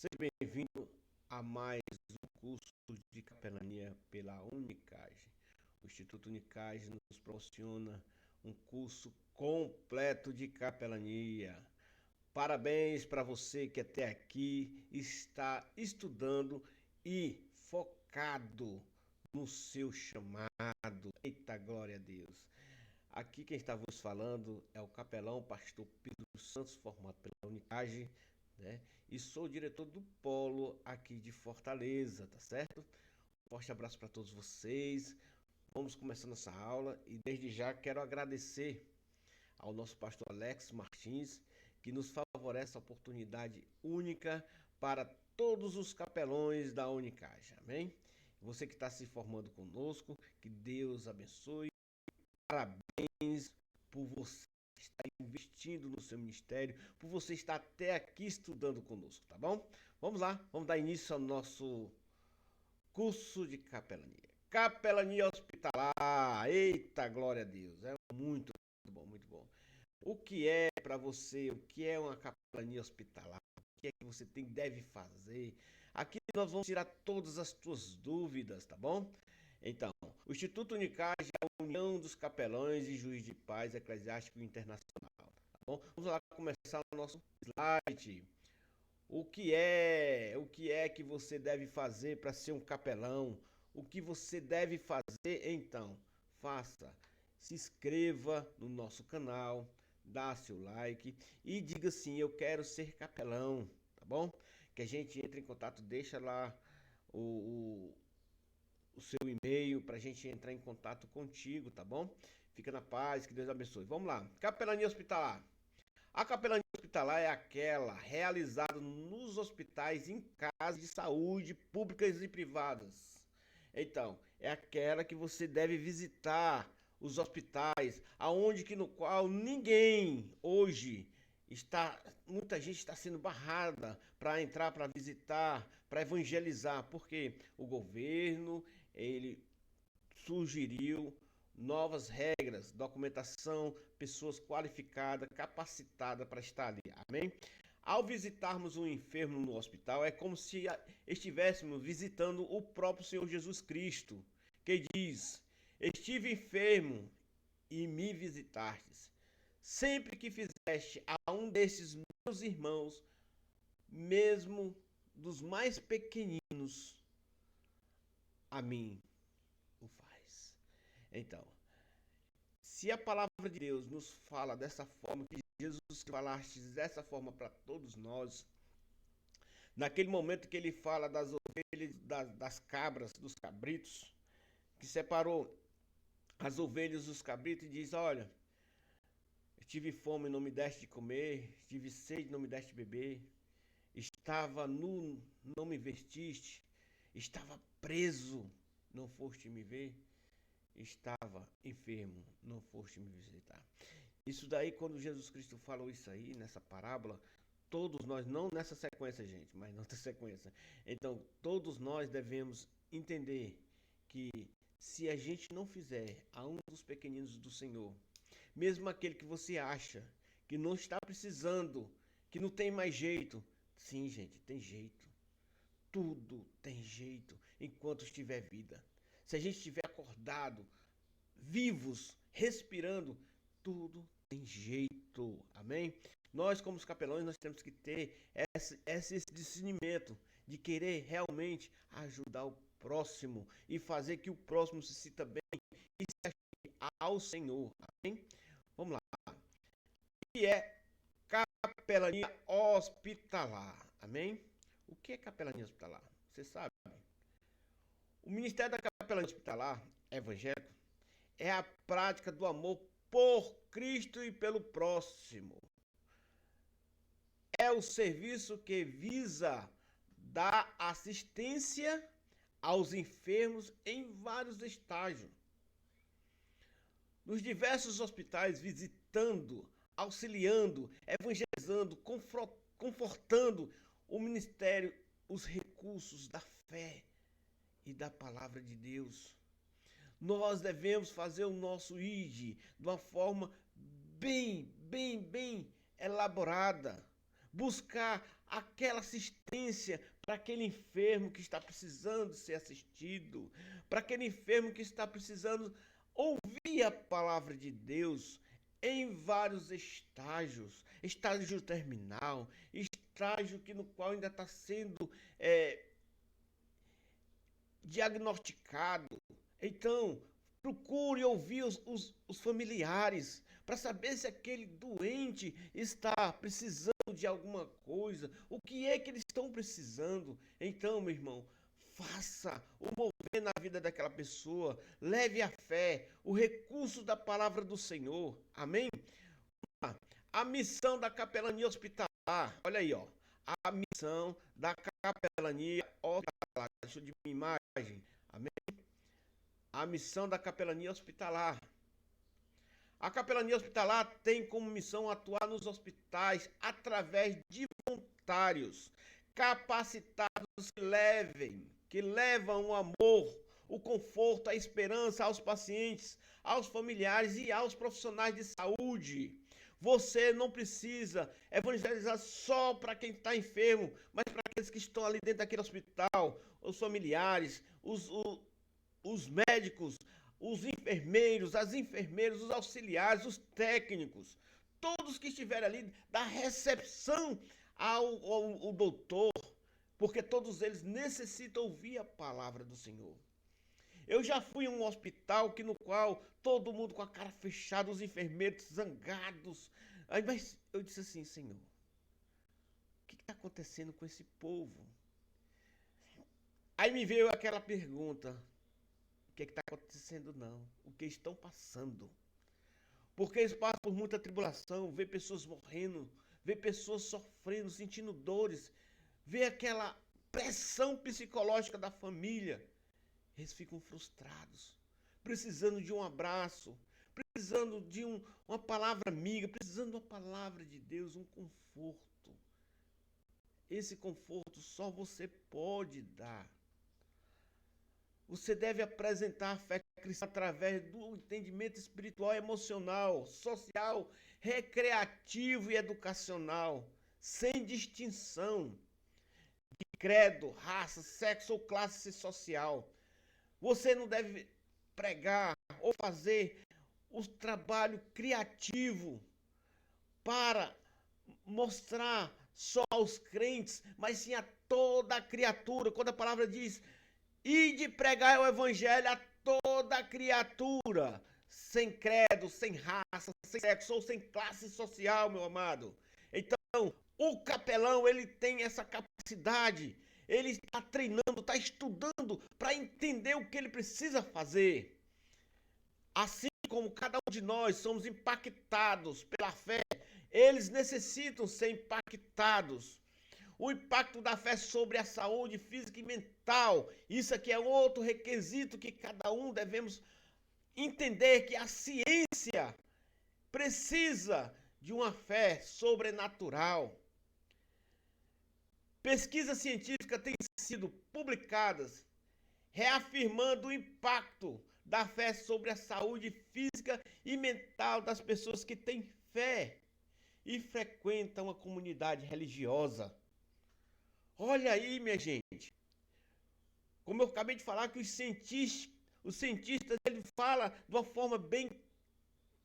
Seja bem-vindo a mais um curso de capelania pela Unicage. O Instituto Unicage nos proporciona um curso completo de capelania. Parabéns para você que até aqui está estudando e focado no seu chamado. Eita, glória a Deus! Aqui quem está vos falando é o capelão pastor Pedro Santos, formado pela Unicage, né? E sou o diretor do Polo aqui de Fortaleza, tá certo? Um forte abraço para todos vocês. Vamos começando essa aula e desde já quero agradecer ao nosso pastor Alex Martins, que nos favorece a oportunidade única para todos os capelões da Unicage, amém? Você que está se formando conosco, que Deus abençoe. Parabéns por você estar investindo no seu ministério, por você estar até aqui estudando conosco, tá bom? Vamos lá, vamos dar início ao nosso curso de capelania. Capelania hospitalar. Eita, glória a Deus. É muito bom, muito bom. O que é para você, o que é uma capelania hospitalar? O que é que você deve fazer? Aqui nós vamos tirar todas as suas dúvidas, tá bom? Então, o Instituto Unicage é a União dos Capelões e Juiz de Paz Eclesiástico Internacional, tá bom? Vamos lá começar o nosso slide. O que é que você deve fazer para ser um capelão? O que você deve fazer então? Faça, se inscreva no nosso canal, dá seu like e diga assim, eu quero ser capelão, tá bom? Que a gente entre em contato, deixa lá o, o seu e-mail para a gente entrar em contato contigo, tá bom? Fica na paz, que Deus abençoe. Vamos lá, capelania hospitalar. A capelania hospitalar é aquela realizada nos hospitais e em casas de saúde públicas e privadas. Então, é aquela que você deve visitar os hospitais, aonde que no qual ninguém hoje muita gente está sendo barrada para entrar, para visitar, para evangelizar, porque o governo, ele sugeriu novas regras, documentação, pessoas qualificadas, capacitadas para estar ali. Amém? Ao visitarmos um enfermo no hospital, é como se estivéssemos visitando o próprio Senhor Jesus Cristo, que diz: Estive enfermo e me visitastes. Sempre que fizeste a um desses meus irmãos, mesmo dos mais pequeninos, a mim o faz. Então, se a palavra de Deus nos fala dessa forma, que Jesus falaste dessa forma para todos nós, naquele momento que ele fala das ovelhas, das cabras, dos cabritos, que separou as ovelhas dos cabritos e diz: Olha, eu tive fome, não me deste de comer, tive sede, não me deste de beber, estava nu, não me vestiste, estava preso, não foste me ver, estava enfermo, não foste me visitar. Isso daí, quando Jesus Cristo falou isso aí, nessa parábola, todos nós, não nessa sequência, gente, mas noutra sequência. Então, todos nós devemos entender que se a gente não fizer a um dos pequeninos do Senhor, mesmo aquele que você acha que não está precisando, que não tem mais jeito, sim, gente, tem jeito. Tudo tem jeito enquanto estiver vida. Se a gente estiver acordado, vivos, respirando, tudo tem jeito, amém? Nós, como os capelões, nós temos que ter esse discernimento de querer realmente ajudar o próximo e fazer que o próximo se sinta bem e se achegue ao Senhor, amém? Vamos lá. O que é capelania hospitalar, amém? O que é capelania hospitalar? Você sabe? O Ministério da Capelania Hospitalar Evangélico é a prática do amor por Cristo e pelo próximo. É o serviço que visa dar assistência aos enfermos em vários estágios. Nos diversos hospitais, visitando, auxiliando, evangelizando, confortando o ministério, os recursos da fé e da palavra de Deus. Nós devemos fazer o nosso ID de uma forma bem elaborada. Buscar aquela assistência para aquele enfermo que está precisando ser assistido, para aquele enfermo que está precisando ouvir a palavra de Deus em vários estágios, estágio terminal, estágio que no qual ainda está sendo diagnosticado. Então, procure ouvir os familiares para saber se aquele doente está precisando de alguma coisa, o que é que eles estão precisando. Então, meu irmão, faça o mover na vida daquela pessoa, leve a fé, o recurso da palavra do Senhor. Amém? A missão da capelania hospitalar. Olha aí, ó. A missão da capelania hospitalar. Deixa eu diminuir a imagem. Amém? A missão da capelania hospitalar. A capelania hospitalar tem como missão atuar nos hospitais através de voluntários capacitados que levam o amor, o conforto, a esperança aos pacientes, aos familiares e aos profissionais de saúde. Você não precisa evangelizar só para quem está enfermo, mas para aqueles que estão ali dentro daquele hospital, os familiares, os médicos, os enfermeiros, as enfermeiras, os auxiliares, os técnicos, todos que estiverem ali da recepção ao doutor, porque todos eles necessitam ouvir a palavra do Senhor. Eu já fui a um hospital no qual todo mundo com a cara fechada, os enfermeiros zangados. Aí, mas eu disse assim, Senhor, o que está acontecendo com esse povo? Aí me veio aquela pergunta, o que está acontecendo não? O que estão passando? Porque eles passam por muita tribulação, vê pessoas morrendo, vê pessoas sofrendo, sentindo dores, vê aquela pressão psicológica da família. Eles ficam frustrados, precisando de um abraço, precisando de uma palavra amiga, precisando de uma palavra de Deus, um conforto. Esse conforto só você pode dar. Você deve apresentar a fé cristã através do entendimento espiritual, emocional, social, recreativo e educacional, sem distinção de credo, raça, sexo ou classe social. Você não deve pregar ou fazer o trabalho criativo para mostrar só aos crentes, mas sim a toda a criatura. Quando a palavra diz, ide pregar o evangelho a toda criatura, sem credo, sem raça, sem sexo ou sem classe social, meu amado. Então, o capelão, ele tem essa capacidade. Ele está treinando, está estudando para entender o que ele precisa fazer. Assim como cada um de nós somos impactados pela fé, eles necessitam ser impactados. O impacto da fé sobre a saúde física e mental. Isso aqui é outro requisito que cada um devemos entender, que a ciência precisa de uma fé sobrenatural. Pesquisas científicas têm sido publicadas reafirmando o impacto da fé sobre a saúde física e mental das pessoas que têm fé e frequentam uma comunidade religiosa. Olha aí, minha gente. Como eu acabei de falar, que os cientistas ele fala de uma forma bem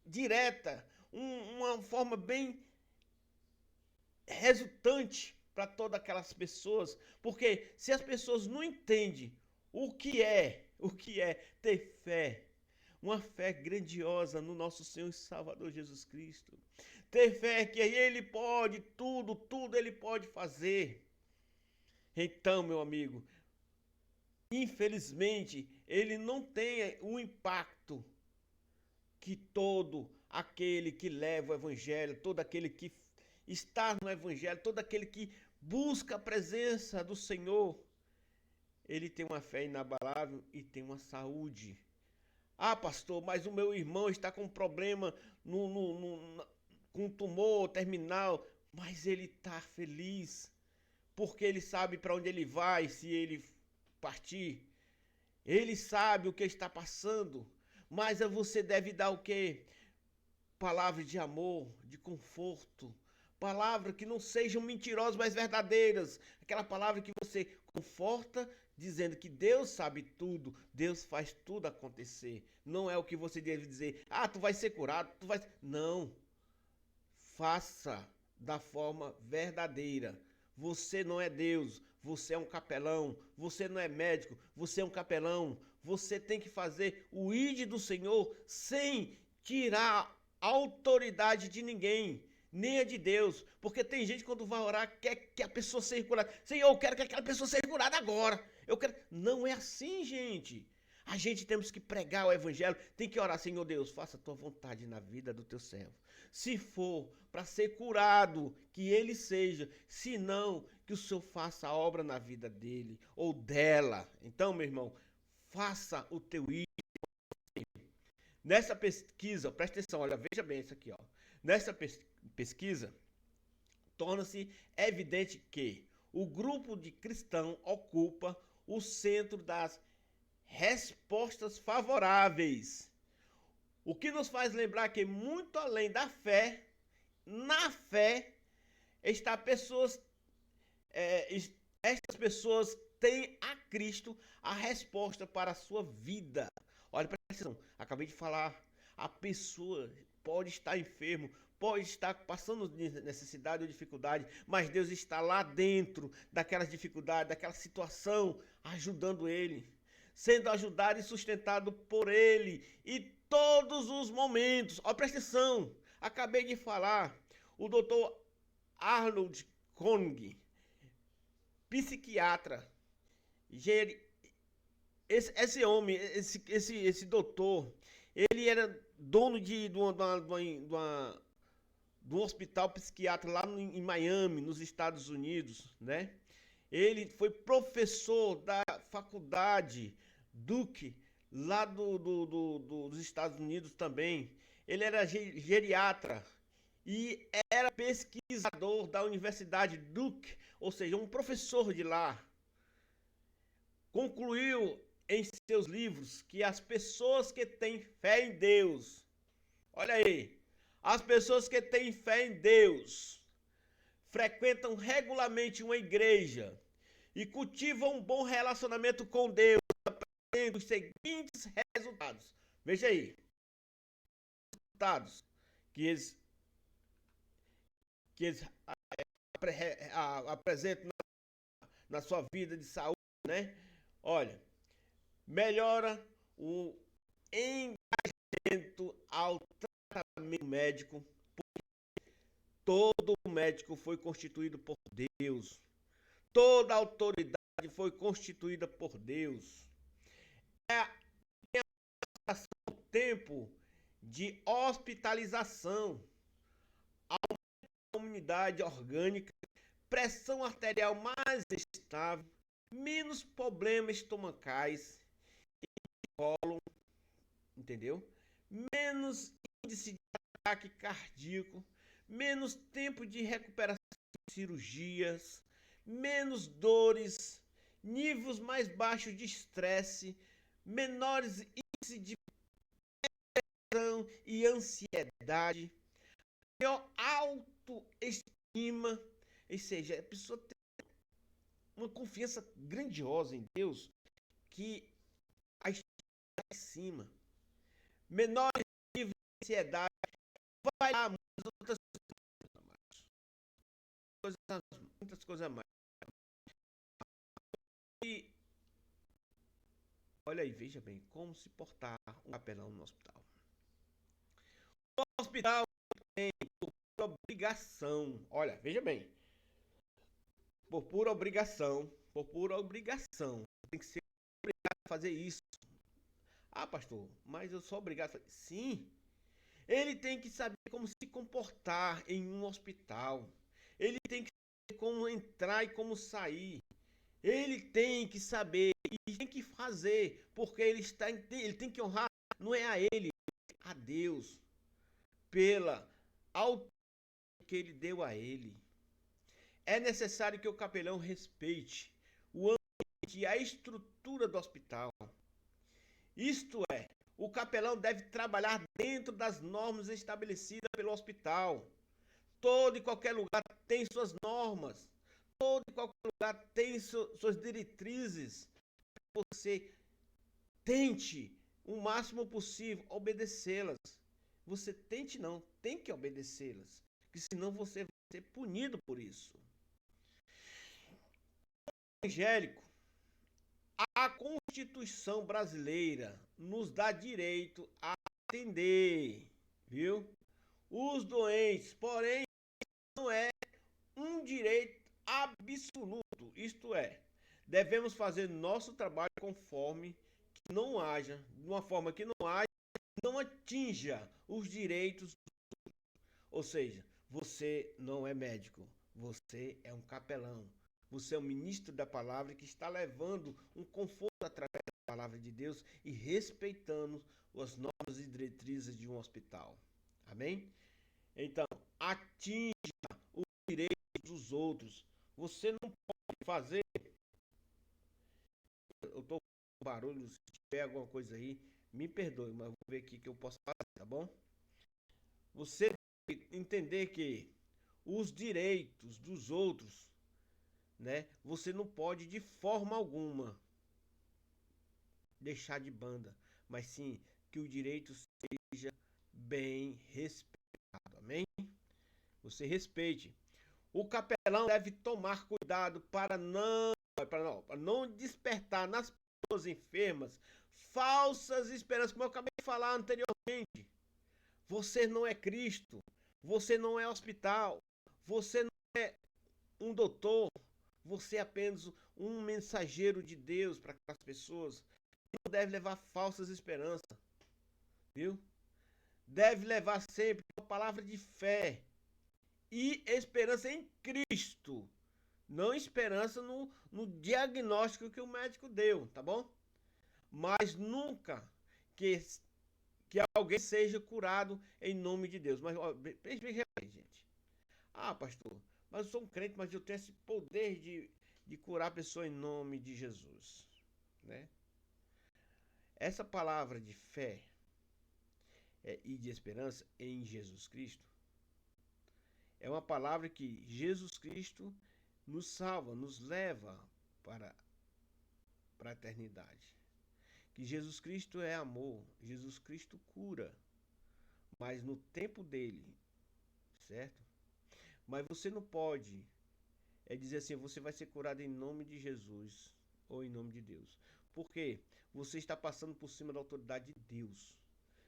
direta, uma forma bem resultante para todas aquelas pessoas, porque se as pessoas não entendem o que é ter fé, uma fé grandiosa no nosso Senhor e Salvador Jesus Cristo, ter fé que ele pode tudo ele pode fazer. Então, meu amigo, infelizmente, ele não tem o impacto que todo aquele que leva o evangelho, todo aquele que está no evangelho, todo aquele que busca a presença do Senhor, ele tem uma fé inabalável e tem uma saúde. Ah, pastor, mas o meu irmão está com um problema com tumor terminal, mas ele está feliz, porque ele sabe para onde ele vai se ele partir. Ele sabe o que está passando, mas você deve dar o quê? Palavras de amor, de conforto, Palavra que não sejam mentirosas, mas verdadeiras. Aquela palavra que você conforta, dizendo que Deus sabe tudo, Deus faz tudo acontecer. Não é o que você deve dizer, ah, tu vai ser curado, tu vai. Não. Faça da forma verdadeira. Você não é Deus, você é um capelão. Você não é médico, você é um capelão. Você tem que fazer o ID do Senhor sem tirar a autoridade de ninguém, nem a de Deus. Porque tem gente quando vai orar quer que a pessoa seja curada. Senhor, eu quero que aquela pessoa seja curada agora. Eu quero. Não é assim, gente. A gente temos que pregar o evangelho, tem que orar, Senhor Deus, faça a tua vontade na vida do teu servo. Se for para ser curado, que ele seja. Se não, que o Senhor faça a obra na vida dele ou dela. Então, meu irmão, faça o teu ir. Nessa pesquisa, presta atenção, olha, veja bem isso aqui, ó. Nessa pesquisa, torna-se evidente que o grupo de cristão ocupa o centro das respostas favoráveis. O que nos faz lembrar que muito além da fé, na fé, está pessoas, estas pessoas têm a Cristo a resposta para a sua vida. Olha, presta atenção, acabei de falar, a pessoa pode estar enfermo, pode estar passando necessidade ou dificuldade, mas Deus está lá dentro daquelas dificuldades, daquela situação, ajudando ele, sendo ajudado e sustentado por ele em todos os momentos. Olha, presta atenção, acabei de falar, o doutor Arnold Kong, psiquiatra, esse homem, esse doutor, ele era dono de um hospital psiquiatra lá em Miami, nos Estados Unidos, né? Ele foi professor da faculdade Duke, lá dos Estados Unidos também. Ele era geriatra e era pesquisador da Universidade Duke, ou seja, um professor de lá. Concluiu em seus livros que as pessoas que têm fé em Deus, olha aí, as pessoas que têm fé em Deus, frequentam regularmente uma igreja e cultivam um bom relacionamento com Deus, tendo os seguintes resultados. Veja aí, resultados que eles apresentam na sua vida de saúde, né? Olha, melhora o engajamento ao tratamento médico. Todo médico foi constituído por Deus. Toda autoridade foi constituída por Deus. É o tempo de hospitalização, a imunidade orgânica, pressão arterial mais estável, menos problemas estomacais, cólon, entendeu? Menos índice de ataque cardíaco, menos tempo de recuperação de cirurgias, menos dores, níveis mais baixos de estresse, menores índices de depressão e ansiedade, maior autoestima, ou seja, a pessoa tem uma confiança grandiosa em Deus que a está em cima, menores níveis de ansiedade, vai lá muitas coisas a mais. E olha aí, veja bem, como se portar um capelão no hospital. O hospital tem por obrigação, olha, veja bem, por pura obrigação, tem que ser obrigado a fazer isso. Ah, pastor, mas eu sou obrigado a fazer. Sim, ele tem que saber como se comportar em um hospital. Ele tem que saber como entrar e como sair. Ele tem que saber e tem que fazer, porque ele tem que honrar, não é a ele, a Deus, pela autoridade que ele deu a ele. É necessário que o capelão respeite o ambiente e a estrutura do hospital. Isto é, o capelão deve trabalhar dentro das normas estabelecidas pelo hospital, Todo e qualquer lugar tem suas normas. Todo e qualquer lugar tem suas diretrizes. Você tente o máximo possível obedecê-las. Você tente não, tem que obedecê-las, porque senão você vai ser punido por isso. Evangélico, a Constituição brasileira nos dá direito a atender, viu? Os doentes, porém, não é um direito absoluto, isto é, devemos fazer nosso trabalho conforme que não haja, de uma forma que não atinja os direitos, ou seja, você não é médico, você é um capelão, você é um ministro da palavra que está levando um conforto através da palavra de Deus e respeitando as normas e diretrizes de um hospital. Amém? Então, atinja os direitos dos outros. Você não pode fazer. Eu estou com barulho, se tiver alguma coisa aí, me perdoe, mas vou ver aqui que eu posso fazer, tá bom? Você deve entender que os direitos dos outros, né? Você não pode de forma alguma deixar de banda, mas sim que o direito seja bem respeitado. Amém? Você respeite. O capelão deve tomar cuidado para não despertar nas pessoas enfermas falsas esperanças, como eu acabei de falar anteriormente. Você não é Cristo, você não é hospital, você não é um doutor, você é apenas um mensageiro de Deus para as pessoas. Não deve levar falsas esperanças, viu? Deve levar sempre uma palavra de fé e esperança em Cristo. Não esperança no diagnóstico que o médico deu, tá bom? Mas nunca que, que alguém seja curado em nome de Deus. Mas, ó, veja aí, gente. Ah, pastor, mas eu sou um crente, mas eu tenho esse poder de curar a pessoa em nome de Jesus, né? Essa palavra de fé e de esperança em Jesus Cristo é uma palavra que Jesus Cristo nos salva, nos leva para, para a eternidade. Que Jesus Cristo é amor, Jesus Cristo cura, mas no tempo dele, certo? Mas você não pode dizer assim, você vai ser curado em nome de Jesus ou em nome de Deus. Por quê? Você está passando por cima da autoridade de Deus.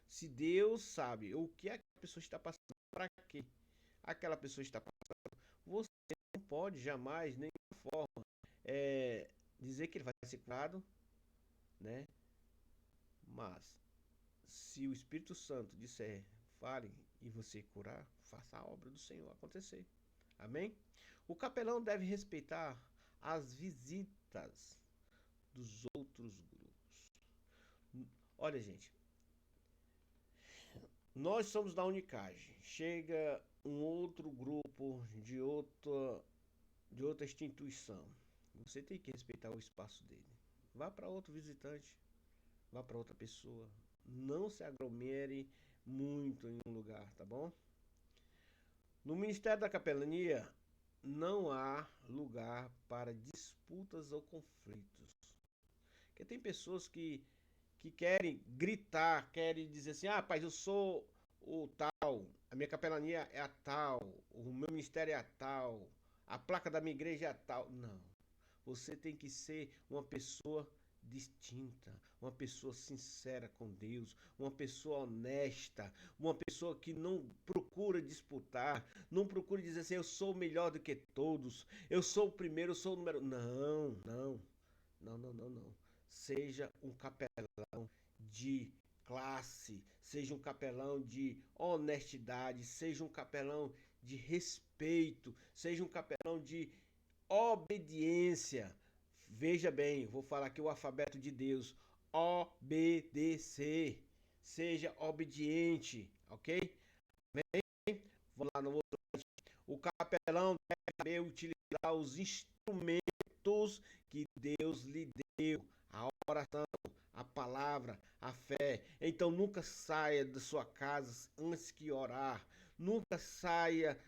Se Deus sabe o que a pessoa está passando, para que aquela pessoa está passando, você não pode jamais, de nenhuma forma, dizer que ele vai ser curado, né? Mas se o Espírito Santo disser, fale e você curar, faça a obra do Senhor acontecer. Amém? O capelão deve respeitar as visitas dos outros grupos. Olha, gente, nós somos da Unicage. Chega um outro grupo de outra instituição. Você tem que respeitar o espaço dele. Vá para outro visitante, vá para outra pessoa. Não se aglomere muito em um lugar, tá bom? No Ministério da Capelania não há lugar para disputas ou conflitos. Porque tem pessoas que querem gritar, querem dizer assim: ah, rapaz, eu sou o tal, a minha capelania é a tal, o meu ministério é a tal, a placa da minha igreja é a tal. Não. Você tem que ser uma pessoa distinta, uma pessoa sincera com Deus, uma pessoa honesta, uma pessoa que não procura disputar, não procura dizer assim, eu sou melhor do que todos, eu sou o primeiro, eu sou o número. Não, não, não, não, não, não. Seja um capelão de classe, seja um capelão de honestidade, seja um capelão de respeito, seja um capelão de obediência. Veja bem, vou falar aqui o alfabeto de Deus. Obedecer. Seja obediente, ok? Bem, vou lá no outro. O capelão deve saber utilizar os instrumentos que Deus lhe deu. A oração, a palavra, a fé. Então nunca saia da sua casa antes que orar. Nunca saia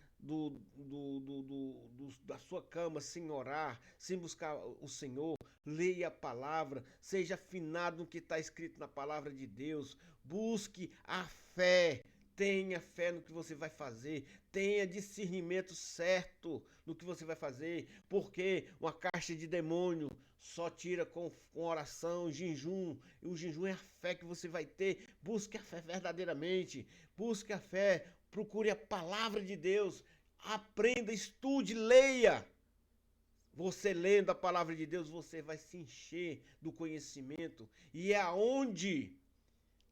da sua cama sem orar, sem buscar o Senhor, leia a palavra, seja afinado no que está escrito na palavra de Deus, busque a fé, tenha fé no que você vai fazer, tenha discernimento certo no que você vai fazer, porque uma caixa de demônio só tira com oração, jejum, e o jejum é a fé que você vai ter. Busque a fé verdadeiramente, busque a fé, procure a palavra de Deus, aprenda, estude, leia. Você lendo a palavra de Deus, você vai se encher do conhecimento, e é aonde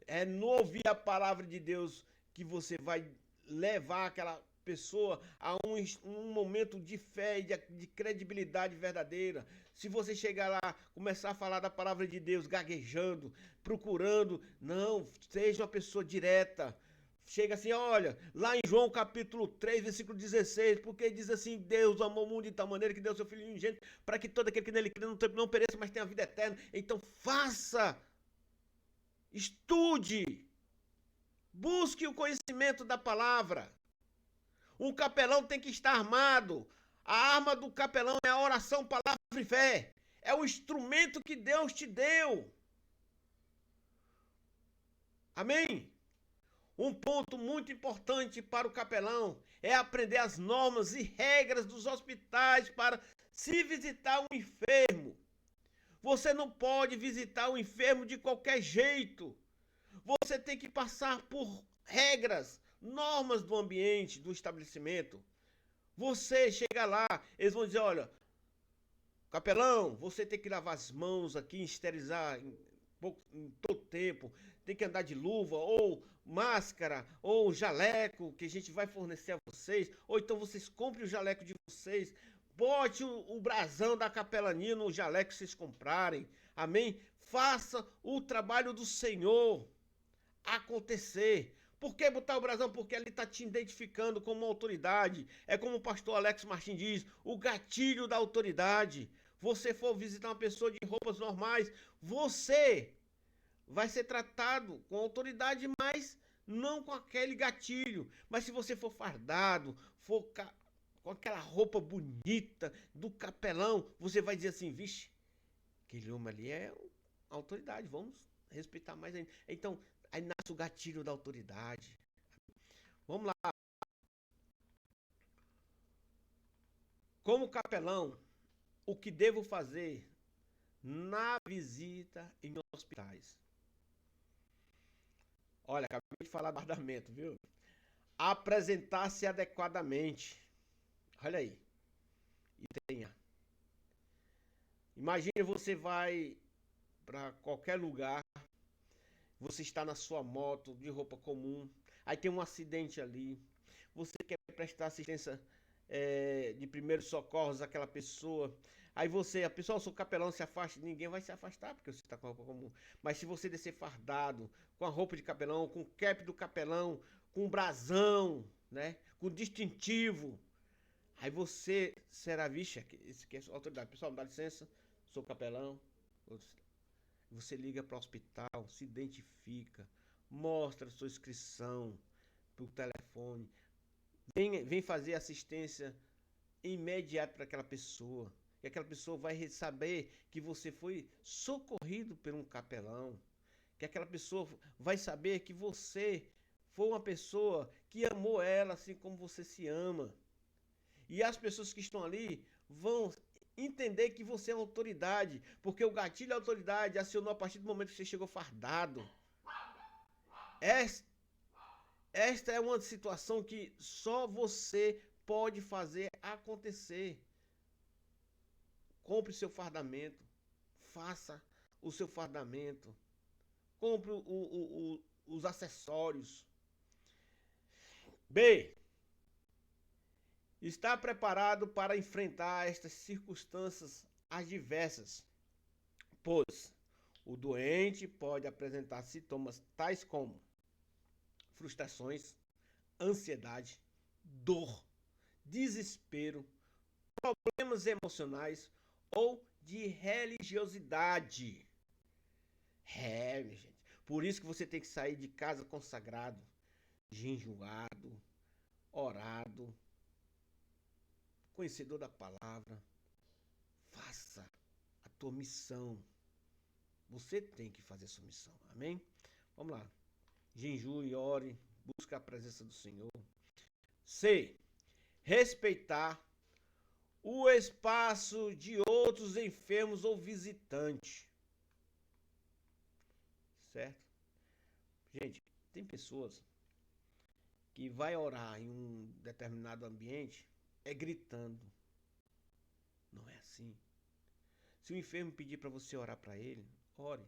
é no ouvir a palavra de Deus que você vai levar aquela pessoa a um momento de fé e de credibilidade verdadeira. Se você chegar lá, começar a falar da palavra de Deus, gaguejando, procurando, não, seja uma pessoa direta. Chega assim, olha, lá em João capítulo 3, versículo 16, porque diz assim: Deus amou o mundo de tal maneira que deu seu Filho unigênito para que todo aquele que nele crê não pereça, mas tenha a vida eterna. Então faça, estude, busque o conhecimento da palavra. Um capelão tem que estar armado. A arma do capelão é a oração, palavra e fé. É o instrumento que Deus te deu. Amém? Um ponto muito importante para o capelão é aprender as normas e regras dos hospitais para se visitar um enfermo. Você não pode visitar um enfermo de qualquer jeito. Você tem que passar por regras, normas do ambiente, do estabelecimento. Você chega lá, eles vão dizer: olha, capelão, você tem que lavar as mãos aqui, esterilizar em todo tempo, tem que andar de luva, ou máscara, ou jaleco, que a gente vai fornecer a vocês, ou então vocês comprem o jaleco de vocês, bote o brasão da capelania no jaleco que vocês comprarem, amém? Faça o trabalho do Senhor acontecer. Por que botar o brasão? Porque ele está te identificando como uma autoridade. É como o pastor Alex Martins diz, o gatilho da autoridade. Você for visitar uma pessoa de roupas normais, você vai ser tratado com autoridade, mas não com aquele gatilho. Mas se você for fardado, for com aquela roupa bonita do capelão, você vai dizer assim: vixe, aquele homem ali é autoridade, vamos respeitar mais ainda. Então, aí nasce o gatilho da autoridade. Vamos lá. Como capelão, o que devo fazer na visita em hospitais? Olha, acabei de falar do guardamento, viu? Apresentar-se adequadamente. Olha aí. E tenha. Imagine você vai para qualquer lugar, você está na sua moto de roupa comum, aí tem um acidente ali, você quer prestar assistência de primeiros socorros àquela pessoa, aí você, a pessoa, eu sou capelão, se afasta, ninguém vai se afastar porque você está com a roupa comum, mas se você descer fardado, com a roupa de capelão, com o cap do capelão, com o brasão, né, com o distintivo, aí você será visto, esse que é a autoridade, pessoal, me dá licença, sou capelão, você liga para o hospital, se identifica, mostra a sua inscrição por telefone, vem fazer assistência imediata para aquela pessoa. E aquela pessoa vai saber que você foi socorrido por um capelão. Que aquela pessoa vai saber que você foi uma pessoa que amou ela assim como você se ama. E as pessoas que estão ali vão entender que você é uma autoridade, porque o gatilho da autoridade acionou a partir do momento que você chegou fardado. Esta é uma situação que só você pode fazer acontecer. Compre seu fardamento, faça o seu fardamento, compre os acessórios. B. Está preparado para enfrentar estas circunstâncias adversas, pois o doente pode apresentar sintomas tais como frustrações, ansiedade, dor, desespero, problemas emocionais ou de religiosidade. Minha gente. Por isso que você tem que sair de casa consagrado, jejuado, orado, conhecedor da palavra. Faça a tua missão. Você tem que fazer a sua missão. Amém? Vamos lá. Jejue, ore, busque a presença do Senhor. C. Respeitar o espaço de outros enfermos ou visitantes. Certo? Gente, tem pessoas que vai orar em um determinado ambiente gritando. Não é assim. Se o enfermo pedir para você orar para ele, ore.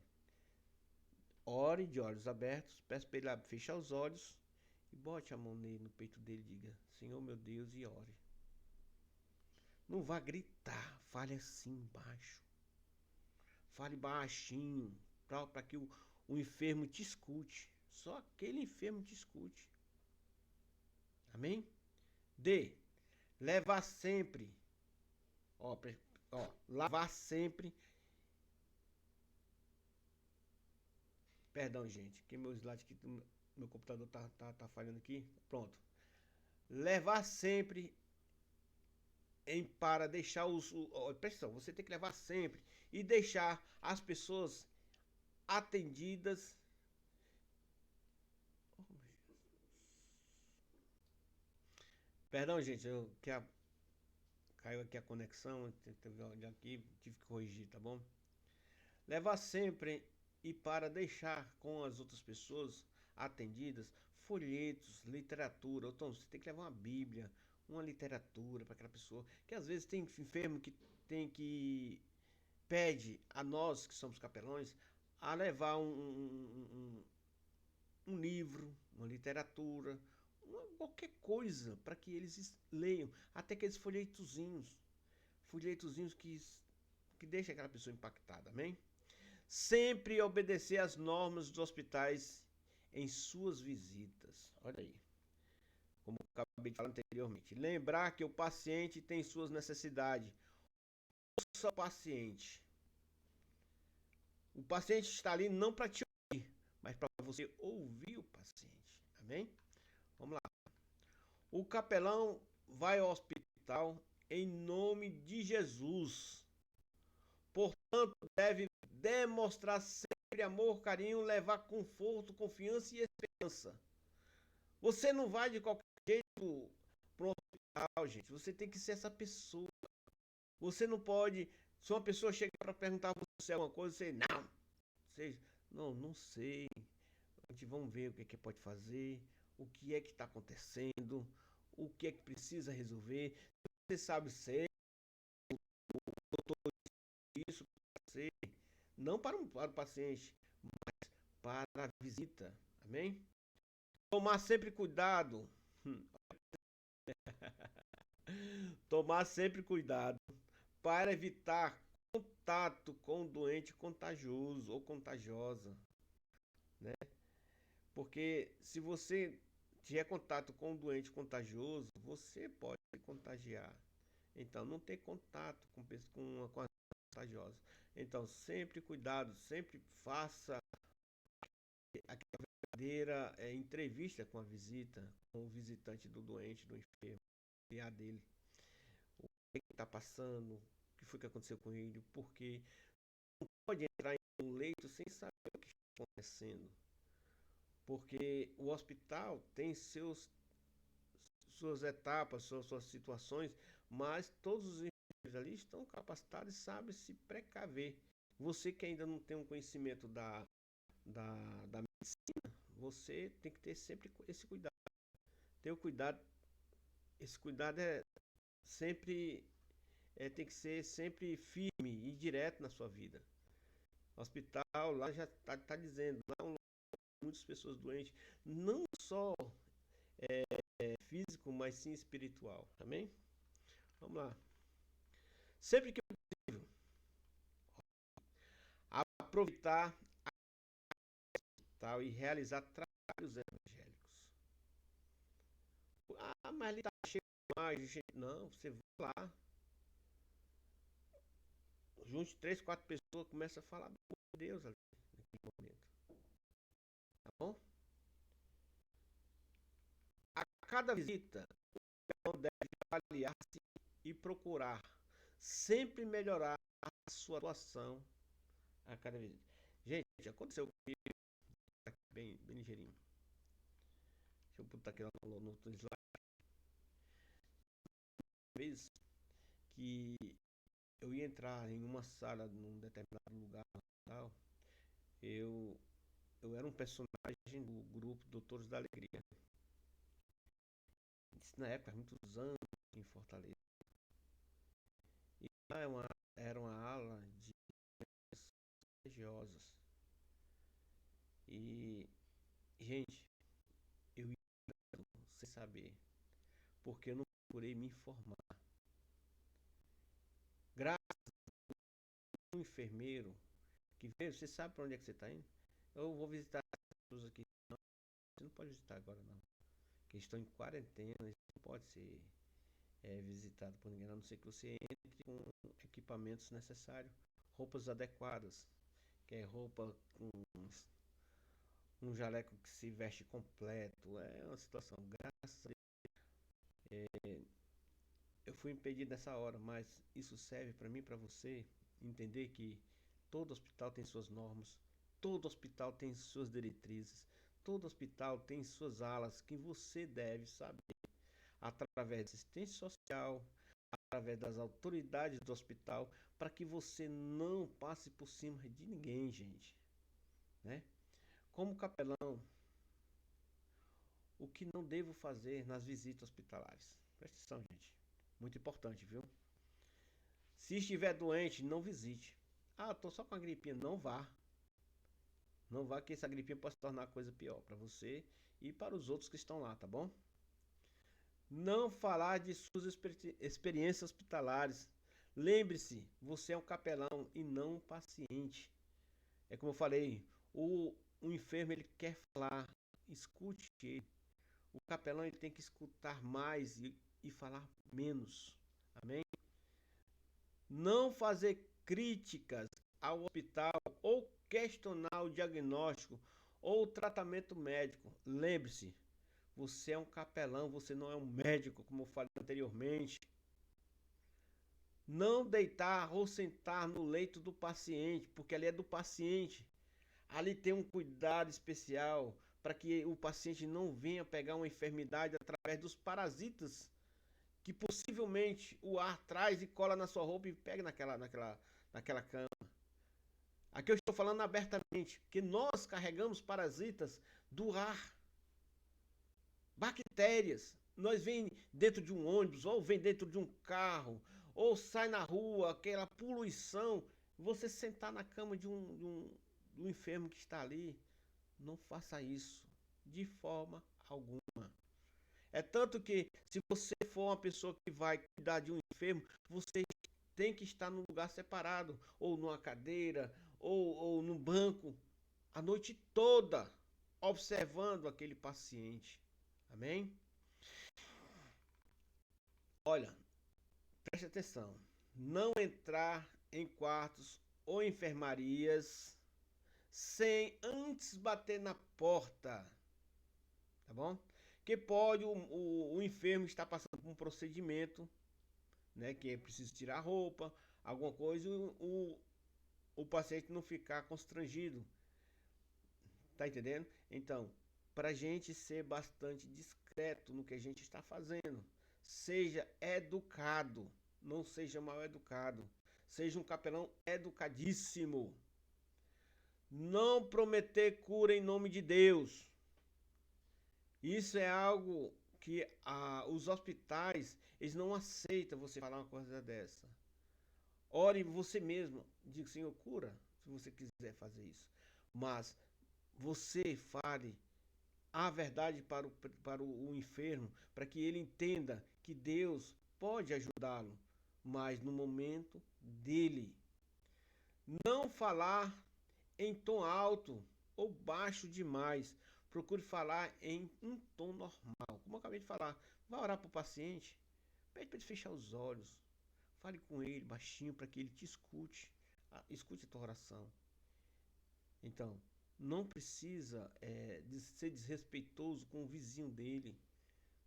Ore de olhos abertos, peça para ele fechar os olhos e bote a mão nele, no peito dele e diga: Senhor meu Deus, e ore. Não vá gritar, fale assim baixo. Fale baixinho, para que o enfermo te escute. Só aquele enfermo te escute. Amém? D. Levar sempre. Ó, lavar sempre. Perdão, gente, que meu slide aqui, meu computador tá falhando aqui. Pronto. Levar sempre para deixar presta atenção, você tem que levar sempre e deixar as pessoas atendidas. Perdão, gente, caiu aqui a conexão, aqui, tive que corrigir, tá bom? Levar sempre e para deixar com as outras pessoas atendidas folhetos, literatura. Então, você tem que levar uma Bíblia, uma literatura para aquela pessoa. Que às vezes tem enfermo que pede a nós que somos capelões a levar um livro, uma literatura, qualquer coisa para que eles leiam, até aqueles folhetozinhos que deixam aquela pessoa impactada, amém? Sempre obedecer às normas dos hospitais em suas visitas. Olha aí, como eu acabei de falar anteriormente. Lembrar que o paciente tem suas necessidades. Ouça o paciente. O paciente está ali não para te ouvir, mas para você ouvir o paciente. Amém? Vamos lá. O capelão vai ao hospital em nome de Jesus. Portanto, deve demonstrar sempre amor, carinho, levar conforto, confiança e esperança. Você não vai de qualquer jeito para um hospital, gente. Você tem que ser essa pessoa. Você não pode. Se uma pessoa chega para perguntar para você alguma coisa, você não. Você, não sei. A gente vamos ver o que é que pode fazer, o que é que está acontecendo, o que é que precisa resolver. Você sabe ser, o doutor isso para você, não para o paciente, mas para a visita. Amém? Tomar sempre cuidado. Tomar sempre cuidado para evitar contato com o doente contagioso ou contagiosa, né? Porque se você tiver contato com um doente contagioso, você pode se contagiar. Então, não ter contato com a contagiosa. Então, sempre cuidado, sempre faça aquela verdadeira entrevista com a visita, com o visitante do doente, do enfermo, a dele. O que está passando, o que foi que aconteceu com ele, porque não pode entrar em um leito sem saber o que está acontecendo. Porque o hospital tem suas etapas, suas situações, mas todos os enfermeiros ali estão capacitados e sabem se precaver. Você que ainda não tem um conhecimento da medicina, você tem que ter sempre esse cuidado. Ter o cuidado, esse cuidado sempre tem que ser sempre firme e direto na sua vida. O hospital lá já está dizendo, lá muitas pessoas doentes, não só físico, mas sim espiritual. Amém? Vamos lá. Sempre que possível, aproveitar tal e realizar trabalhos evangélicos. Ah, mas ali está cheio de gente. Não, você vai lá, junte 3, 4 pessoas, começa a falar do Deus ali naquele momento. Tá bom? A cada visita, o deve avaliar-se e e procurar sempre melhorar a sua atuação a cada vez. Gente, aconteceu comigo, bem ligeirinho. Deixa eu botar aqui no slide. Vez que eu ia entrar em uma sala num determinado lugar tal, eu era um personagem do grupo Doutores da Alegria. Isso na época, muitos anos em Fortaleza. E lá era uma ala de religiosas. E, gente, eu ia sem saber, porque eu não procurei me informar. Graças a um enfermeiro que veio, você sabe para onde é que você está indo? Eu vou visitar as pessoas aqui. Não, você não pode visitar agora, não. Que estão em quarentena, não pode ser visitado por ninguém, a não ser que você entre com equipamentos necessários, roupas adequadas, que é roupa com um jaleco que se veste completo. É uma situação, graças a Deus, eu fui impedido nessa hora, mas isso serve para mim, para você entender que todo hospital tem suas normas, todo hospital tem suas diretrizes, todo hospital tem suas alas que você deve saber através da assistência social, através das autoridades do hospital, para que você não passe por cima de ninguém, gente, né? Como capelão, o que não devo fazer nas visitas hospitalares? Presta atenção, gente. Muito importante, viu? Se estiver doente, não visite. Ah, tô só com a gripinha. Não vá. Não vá, que essa gripinha pode se tornar coisa pior para você e para os outros que estão lá, tá bom? Não falar de suas experiências hospitalares. Lembre-se, você é um capelão e não um paciente. É como eu falei, o enfermo ele quer falar, escute ele. O capelão ele tem que escutar mais e falar menos. Amém? Não fazer críticas ao hospital ou questionar o diagnóstico ou o tratamento médico. Lembre-se, você é um capelão, você não é um médico, como eu falei anteriormente. Não deitar ou sentar no leito do paciente, porque ali é do paciente. Ali tem um cuidado especial para que o paciente não venha pegar uma enfermidade através dos parasitas que possivelmente o ar traz e cola na sua roupa e pega naquela cama. Aqui eu estou falando abertamente, que nós carregamos parasitas do ar, bactérias. Nós vem dentro de um ônibus, ou vem dentro de um carro, ou sai na rua, aquela poluição. Você sentar na cama de um enfermo que está ali, não faça isso de forma alguma. É tanto que, se você for uma pessoa que vai cuidar de um enfermo, você tem que estar num lugar separado, ou numa cadeira, ou num banco, a noite toda, observando aquele paciente. Amém? Olha, preste atenção. Não entrar em quartos ou enfermarias sem antes bater na porta. Tá bom? Que pode o enfermo estar passando por um procedimento, né? Que é preciso tirar a roupa, alguma coisa, o paciente não ficar constrangido. Tá entendendo? Então, para a gente ser bastante discreto no que a gente está fazendo, seja educado, não seja mal educado, seja um capelão educadíssimo. Não prometer cura em nome de Deus. Isso é algo que os hospitais eles não aceitam você falar uma coisa dessa. Ore você mesmo, diga, Senhor, cura, se você quiser fazer isso. Mas você fale a verdade para o enfermo, para que ele entenda que Deus pode ajudá-lo, mas no momento dele. Não falar em tom alto ou baixo demais. Procure falar em um tom normal. Como eu acabei de falar, vá orar para o paciente, pede para ele fechar os olhos. Fale com ele baixinho para que ele te escute. Escute a tua oração. Então, não precisa ser desrespeitoso com o vizinho dele.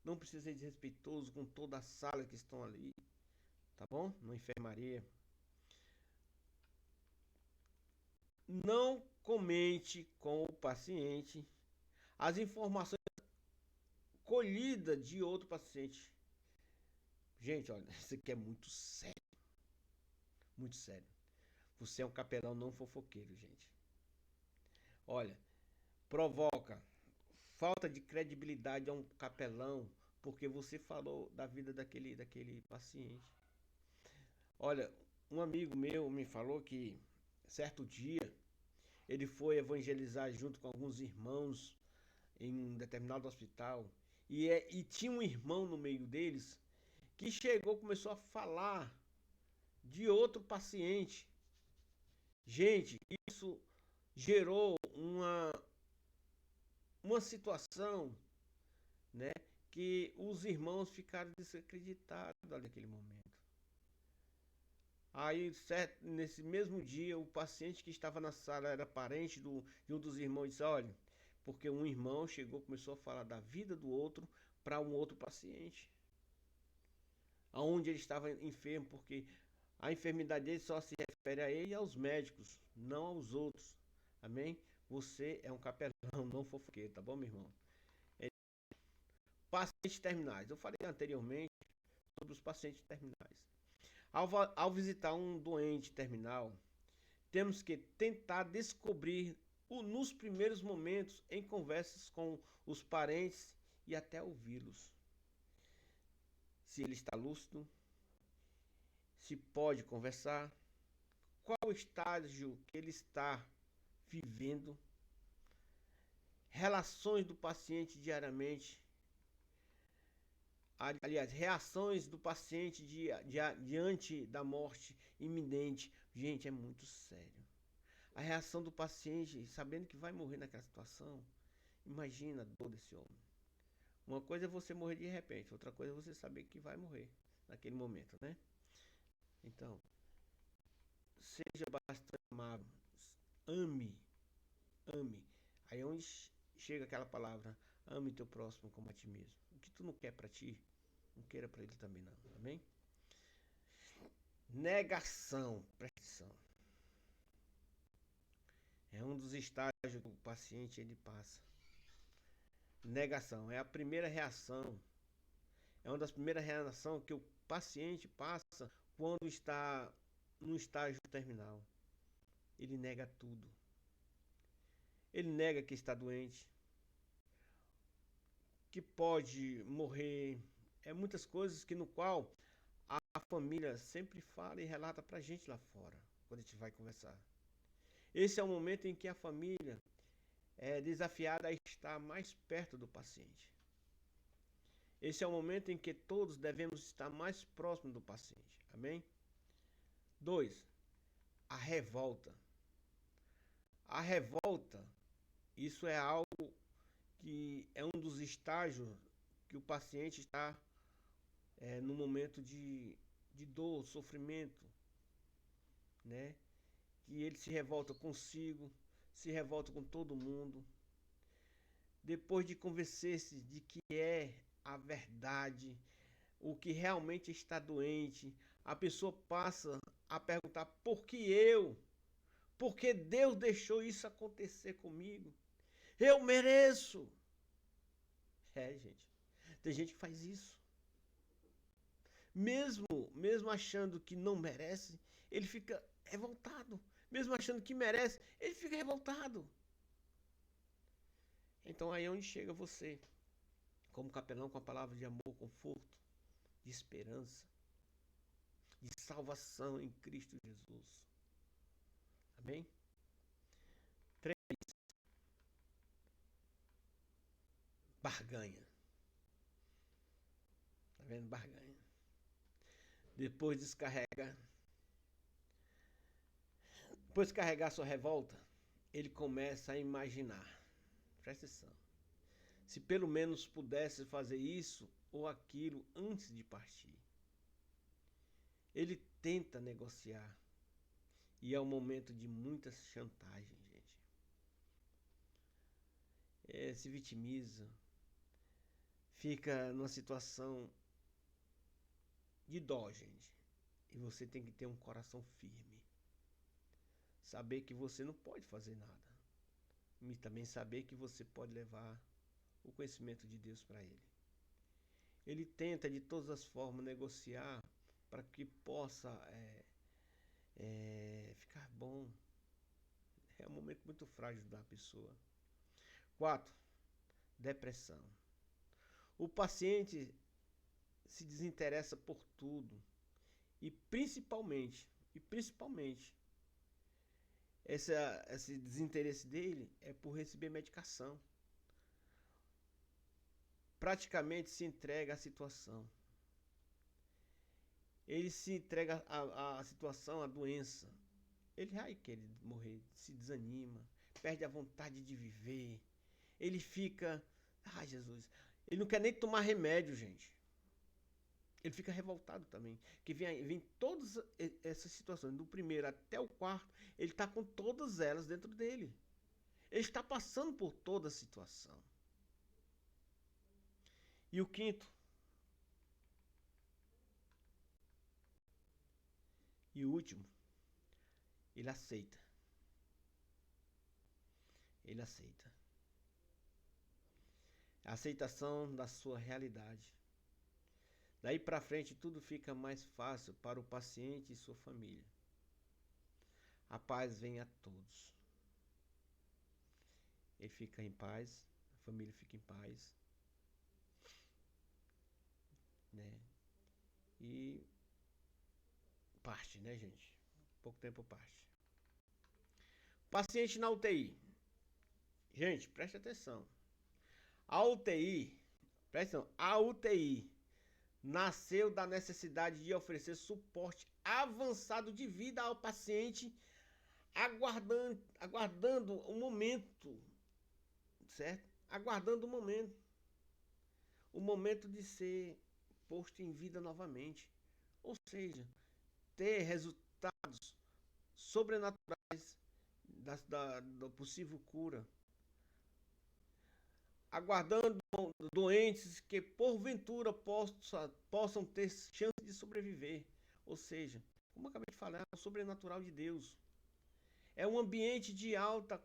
Não precisa ser desrespeitoso com toda a sala que estão ali. tá bom? Na enfermaria. Não comente com o paciente as informações colhidas de outro paciente. Gente, olha, isso aqui é muito sério, muito sério. Você é um capelão não fofoqueiro, gente. Olha, provoca falta de credibilidade a um capelão porque você falou da vida daquele paciente. Olha, um amigo meu me falou que certo dia ele foi evangelizar junto com alguns irmãos em um determinado hospital e tinha um irmão no meio deles que chegou, começou a falar de outro paciente. Gente, isso gerou uma situação, né, que os irmãos ficaram desacreditados naquele momento. Aí, certo, nesse mesmo dia, o paciente que estava na sala era parente de um dos irmãos e disse, olha, porque um irmão chegou, começou a falar da vida do outro para um outro paciente. Aonde ele estava enfermo, porque a enfermidade dele só se refere a ele e aos médicos, não aos outros. Amém? Você é um capelão, não fofoqueiro, tá bom, meu irmão? Pacientes terminais. Eu falei anteriormente sobre os pacientes terminais. Ao visitar um doente terminal, temos que tentar descobrir nos primeiros momentos em conversas com os parentes e até ouvi-los. Se ele está lúcido, se pode conversar, qual estágio que ele está vivendo, relações do paciente diariamente, aliás, reações do paciente diante da morte iminente. Gente, é muito sério. A reação do paciente, sabendo que vai morrer naquela situação, imagina a dor desse homem. Uma coisa é você morrer de repente, outra coisa é você saber que vai morrer naquele momento, né? Então, seja bastante amável, ame, ame. Aí é onde chega aquela palavra, ame teu próximo como a ti mesmo. O que tu não quer para ti, não queira para ele também não, amém? Negação, presta atenção. É um dos estágios que o paciente ele passa. Negação é a primeira reação. É uma das primeiras reações que o paciente passa quando está no estágio terminal. Ele nega tudo. Ele nega que está doente, que pode morrer. É muitas coisas que no qual a família sempre fala e relata pra gente lá fora, quando a gente vai conversar. Esse é o momento em que a família é desafiada a estar mais perto do paciente. Esse é o momento em que todos devemos estar mais próximos do paciente. Amém? 2. A revolta. A revolta, isso é algo que é um dos estágios que o paciente está no momento de dor, sofrimento, né? Que ele se revolta consigo, se revolta com todo mundo. Depois de convencer-se de que é a verdade, o que realmente está doente, a pessoa passa a perguntar por que eu? Por que Deus deixou isso acontecer comigo? Eu mereço. É, gente. Tem gente que faz isso. Mesmo achando que não merece, ele fica revoltado. Mesmo achando que merece, ele fica revoltado. Então aí é onde chega você, como capelão, com a palavra de amor, conforto, de esperança, de salvação em Cristo Jesus. Amém? 3. Barganha. Tá vendo? Barganha. Depois descarrega. Depois de carregar sua revolta, ele começa a imaginar. Presta atenção. Se pelo menos pudesse fazer isso ou aquilo antes de partir. Ele tenta negociar. E é um momento de muita chantagem, gente. Se vitimiza. Fica numa situação de dó, gente. E você tem que ter um coração firme. Saber que você não pode fazer nada. E também saber que você pode levar o conhecimento de Deus para ele. Ele tenta de todas as formas negociar para que possa ficar bom. É um momento muito frágil da pessoa. 4. Depressão. O paciente se desinteressa por tudo e principalmente esse desinteresse dele é por receber medicação. Praticamente se entrega à situação. Ele se entrega à situação, à doença. Ele vai querer morrer, se desanima, perde a vontade de viver. Ele fica, ai Jesus, ele não quer nem tomar remédio, gente. Ele fica revoltado também. Que vem todas essas situações, do primeiro até o quarto, ele está com todas elas dentro dele. Ele está passando por toda a situação. E o quinto, e o último, ele aceita. Ele aceita. A aceitação da sua realidade. Daí para frente tudo fica mais fácil para o paciente e sua família. A paz vem a todos. Ele fica em paz, a família fica em paz, né? E parte, né, gente? Pouco tempo parte. Paciente na UTI. Gente, preste atenção. A UTI, presta atenção, a UTI nasceu da necessidade de oferecer suporte avançado de vida ao paciente, aguardando o momento, certo? Aguardando o momento de ser posto em vida novamente. Ou seja, ter resultados sobrenaturais da possível cura. Aguardando doentes que porventura possam ter chance de sobreviver. Ou seja, como eu acabei de falar, é o sobrenatural de Deus. É um ambiente de alta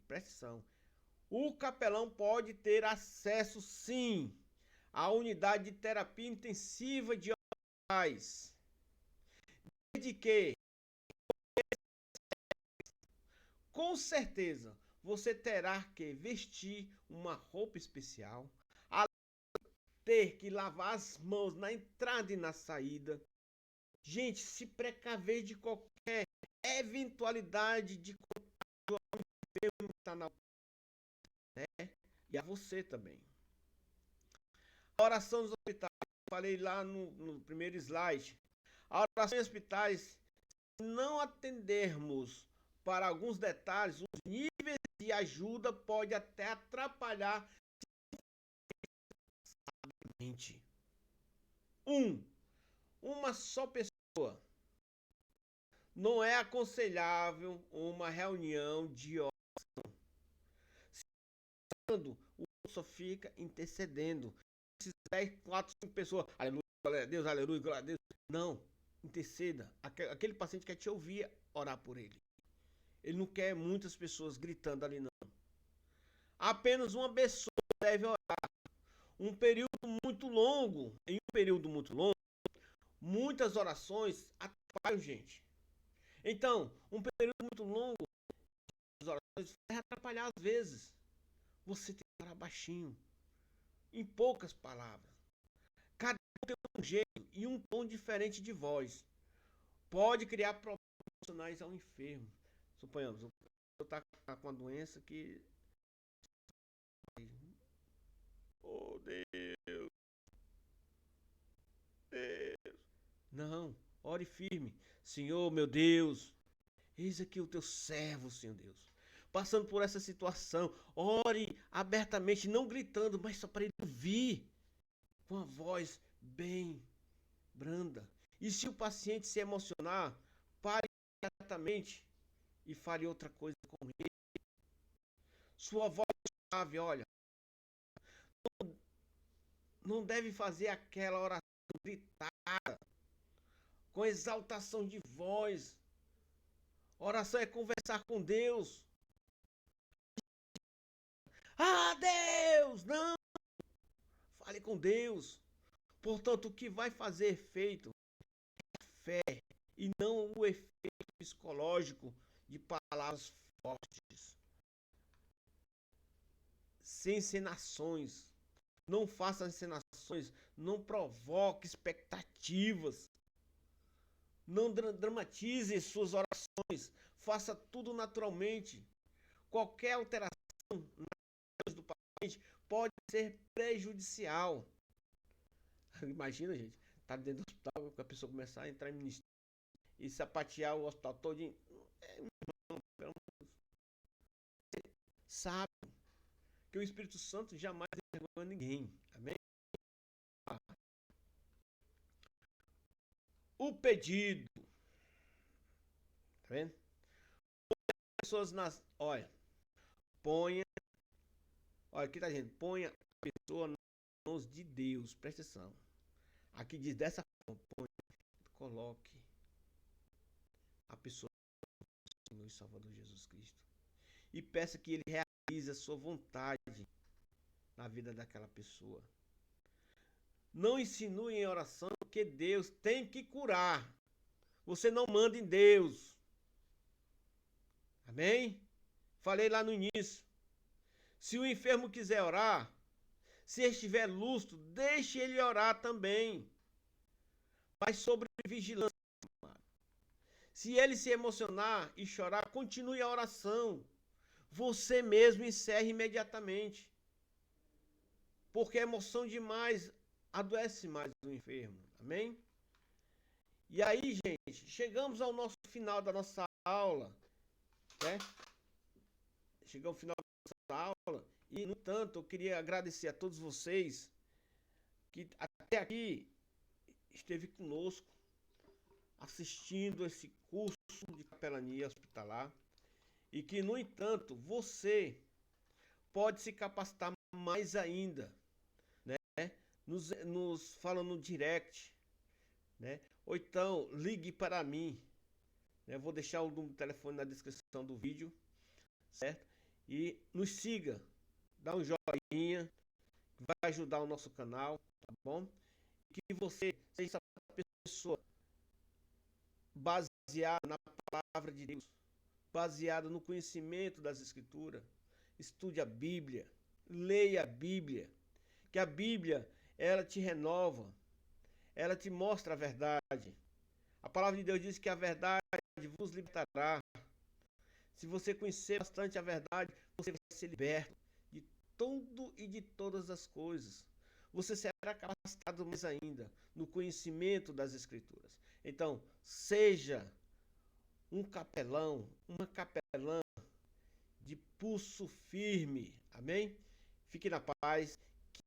pressão. O capelão pode ter acesso, sim, à unidade de terapia intensiva de hospitais. Desde que, com certeza, você terá que vestir uma roupa especial, ter que lavar as mãos na entrada e na saída. Gente, se precaver de qualquer eventualidade de contágio que está na, né? E a você também. A oração dos hospitais, falei lá no primeiro slide. A oração em hospitais, se não atendermos para alguns detalhes, os níveis de ajuda pode até atrapalhar. Uma só pessoa. Não é aconselhável uma reunião de oração. O outro só fica intercedendo. Esses 10, 4, 5 pessoas, aleluia, glória a Deus, aleluia, glória a Deus. Não, interceda. Aquele paciente quer te ouvir orar por ele. Ele não quer muitas pessoas gritando ali, não. Apenas uma pessoa deve orar. Um período muito longo, em um período muito longo, muitas orações atrapalham, gente. Então, um período muito longo, as orações vai atrapalhar às vezes. Você tem que orar baixinho, em poucas palavras. Cada um tem um jeito e um tom diferente de voz. Pode criar problemas emocionais ao enfermo. Suponhamos, o pessoa está com uma doença que... Oh, Deus. Não, ore firme. Senhor, meu Deus, eis aqui o teu servo, Senhor Deus. Passando por essa situação, ore abertamente, não gritando, mas só para ele ouvir, com a voz bem branda. E se o paciente se emocionar, pare imediatamente e fale outra coisa com ele. Sua voz suave, olha, não deve fazer aquela oração gritada. com exaltação de voz. Oração é conversar com Deus. Ah, Deus! Não! Fale com Deus. Portanto, o que vai fazer efeito é a fé e não o efeito psicológico de palavras fortes. Sem encenações. Não faça encenações. Não provoque expectativas. Não dramatize suas orações. Faça tudo naturalmente. Qualquer alteração nas do paciente pode ser prejudicial. Imagina, gente, tá dentro do hospital, a pessoa começar a entrar em ministério e sapatear o hospital todo. Sabe que o Espírito Santo jamais envergonha ninguém. Amém? O pedido. Tá vendo? Pessoas nas. Olha. Ponha. Olha, aqui tá dizendo. Ponha a pessoa nas mãos de Deus. Presta atenção. Aqui diz dessa forma. Ponha. Coloque a pessoa no Senhor e Salvador Jesus Cristo. E peça que Ele realize a sua vontade na vida daquela pessoa. Não insinue em oração que Deus tem que curar. Você não manda em Deus. Amém? Falei lá no início. Se o enfermo quiser orar, se estiver lúcido, deixe ele orar também. Mas sobre vigilância. Se ele se emocionar e chorar, continue a oração. Você mesmo encerre imediatamente. Porque a emoção demais adoece mais o enfermo. Amém? E aí, gente, chegamos ao nosso final da nossa aula. Né? Chegamos ao final da nossa aula. E, no entanto, eu queria agradecer a todos vocês que até aqui esteve conosco, assistindo esse curso de capelania hospitalar. E que, no entanto, você pode se capacitar mais ainda, né? Nos fala no direct, né? Ou então ligue para mim, né? Vou deixar o número de telefone na descrição do vídeo, certo? E nos siga, dá um joinha, vai ajudar o nosso canal, tá bom? Que você seja essa pessoa baseada na palavra de Deus, baseada no conhecimento das Escrituras. Estude a Bíblia, leia a Bíblia, que a Bíblia, ela te renova, ela te mostra a verdade. A palavra de Deus diz que a verdade vos libertará. Se você conhecer bastante a verdade, você vai ser liberto de tudo e de todas as coisas. Você será capacitado mais ainda no conhecimento das Escrituras. Então, seja um capelão, uma capelã de pulso firme. Amém? Fique na paz.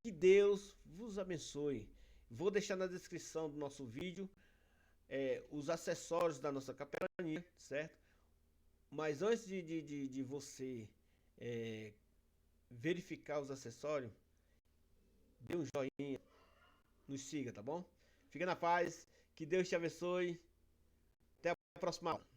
Que Deus vos abençoe. Vou deixar na descrição do nosso vídeo os acessórios da nossa capelania, certo? Mas antes de você verificar os acessórios, dê um joinha, nos siga, tá bom? Fica na paz, que Deus te abençoe. Até a próxima aula.